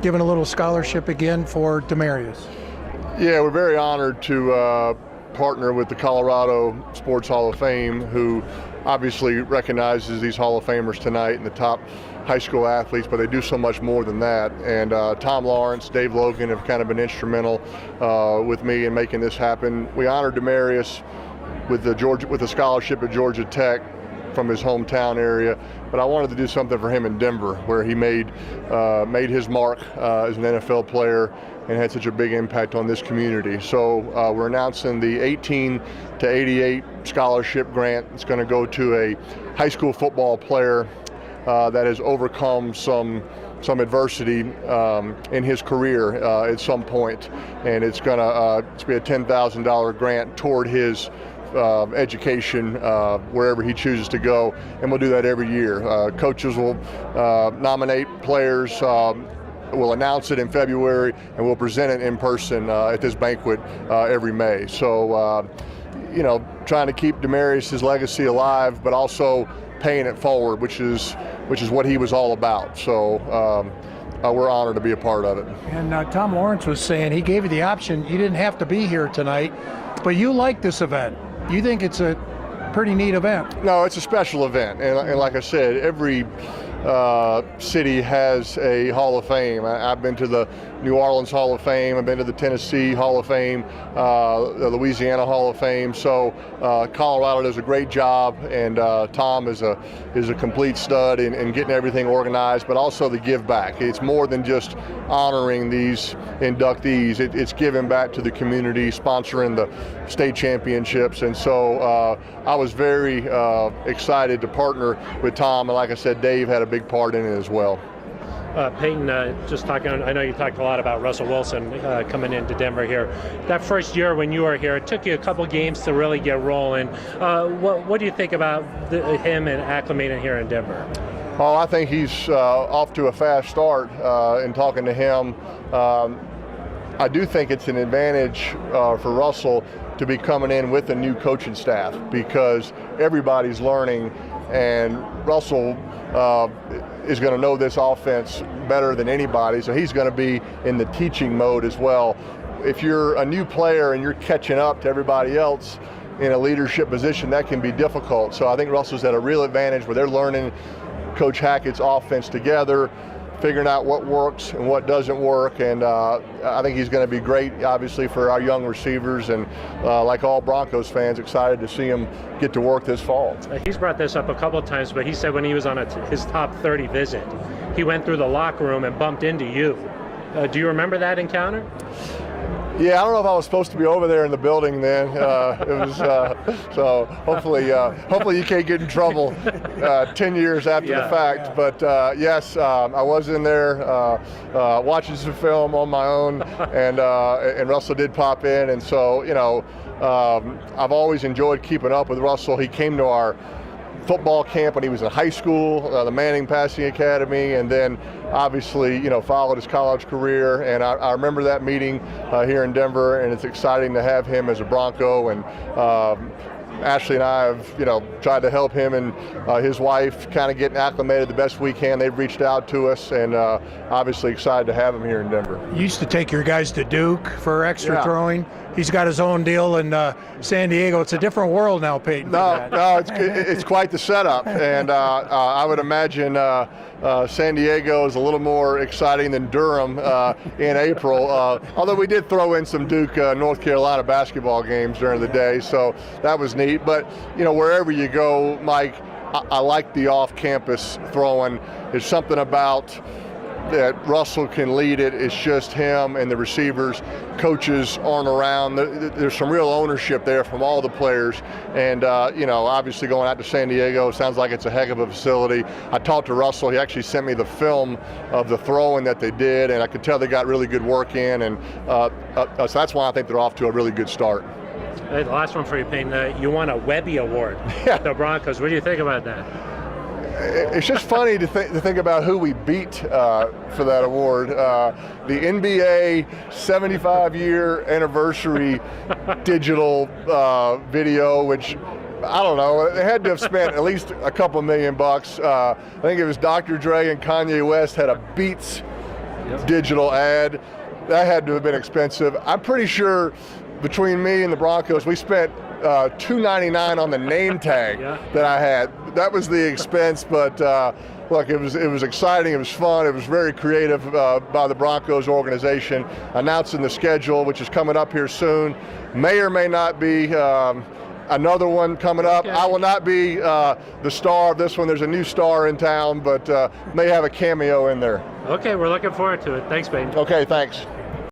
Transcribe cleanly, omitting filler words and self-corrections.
giving a little scholarship again for Demaryius. Yeah, we're very honored to partner with the Colorado Sports Hall of Fame, who obviously recognizes these Hall of Famers tonight and the top high school athletes, but they do so much more than that. And Tom Lawrence, Dave Logan have kind of been instrumental with me in making this happen. We honored Demaryius with the scholarship at Georgia Tech from his hometown area, but I wanted to do something for him in Denver, where he made his mark as an NFL player and had such a big impact on this community. So we're announcing the 18 to 88 scholarship grant. It's going to go to a high school football player that has overcome some adversity in his career at some point, and it's going to be a $10,000 grant toward his education wherever he chooses to go, and we'll do that every year. Coaches will nominate players. We'll announce it in February, and we'll present it in person at this banquet every May. So, trying to keep Demaryius' legacy alive, but also paying it forward, which is what he was all about. So we're honored to be a part of it. And Tom Lawrence was saying he gave you the option. You didn't have to be here tonight, but you like this event. You think it's a pretty neat event. No, it's a special event, and like I said, every city has a Hall of Fame. I've been to the New Orleans Hall of Fame, I've been to the Tennessee Hall of Fame, the Louisiana Hall of Fame. So Colorado does a great job, and Tom is a complete stud in getting everything organized, but also the give back. It's more than just honoring these inductees. It's giving back to the community, sponsoring the state championships, and so I was very excited to partner with Tom, and like I said, Dave had a big part in it as well. Peyton, just talking, I know you talked a lot about Russell Wilson coming into Denver here. That first year when you were here, it took you a couple games to really get rolling. What do you think about him and acclimating here in Denver? Oh, I think he's off to a fast start. In talking to him, I do think it's an advantage for Russell to be coming in with a new coaching staff, because everybody's learning, and Russell is going to know this offense better than anybody, so he's going to be in the teaching mode as well. If you're a new player and you're catching up to everybody else in a leadership position, that can be difficult. So I think Russell's at a real advantage where they're learning Coach Hackett's offense together, figuring out what works and what doesn't work, and I think he's going to be great, obviously, for our young receivers, and like all Broncos fans, excited to see him get to work this fall. He's brought this up a couple of times, but he said when he was on his top 30 visit, he went through the locker room and bumped into you. Do you remember that encounter? Yeah, I don't know if I was supposed to be over there in the building then. It was so hopefully you can't get in trouble 10 years after the fact. Yeah. But yes, I was in there watching some film on my own, and Russell did pop in, and so I've always enjoyed keeping up with Russell. He came to our football camp when he was in high school, the Manning Passing Academy, and then obviously, followed his college career. And I remember that meeting here in Denver, and it's exciting to have him as a Bronco. And Ashley and I have, tried to help him and his wife kind of getting acclimated the best we can. They've reached out to us, and obviously excited to have him here in Denver. You used to take your guys to Duke for extra throwing. He's got his own deal in San Diego. It's a different world now, Peyton. No, it's quite the setup, and I would imagine San Diego is a little more exciting than Durham in April. Although we did throw in some Duke, North Carolina basketball games during the day, so that was neat. But wherever you go, Mike, I like the off-campus throwing. There's something about that Russell can lead it. It's just him and the receivers. Coaches aren't around. There's some real ownership there from all the players. And, obviously going out to San Diego, sounds like it's a heck of a facility. I talked to Russell. He actually sent me the film of the throwing that they did, and I could tell they got really good work in. And so that's why I think they're off to a really good start. The last one for you, Peyton. You won a Webby Award, the Broncos. What do you think about that? It's just funny to think about who we beat for that award. The NBA 75-year anniversary digital video, which I don't know, they had to have spent at least a couple $1 million. I think it was Dr. Dre and Kanye West had a Beats digital ad. That had to have been expensive. I'm pretty sure between me and the Broncos, we spent $2.99 on the name tag that I had. That was the expense, but look, it was exciting, it was fun, it was very creative by the Broncos organization, announcing the schedule, which is coming up here soon. May or may not be another one coming up. I will not be the star of this one. There's a new star in town, but may have a cameo in there. Okay, we're looking forward to it. Thanks, Peyton. Okay, thanks.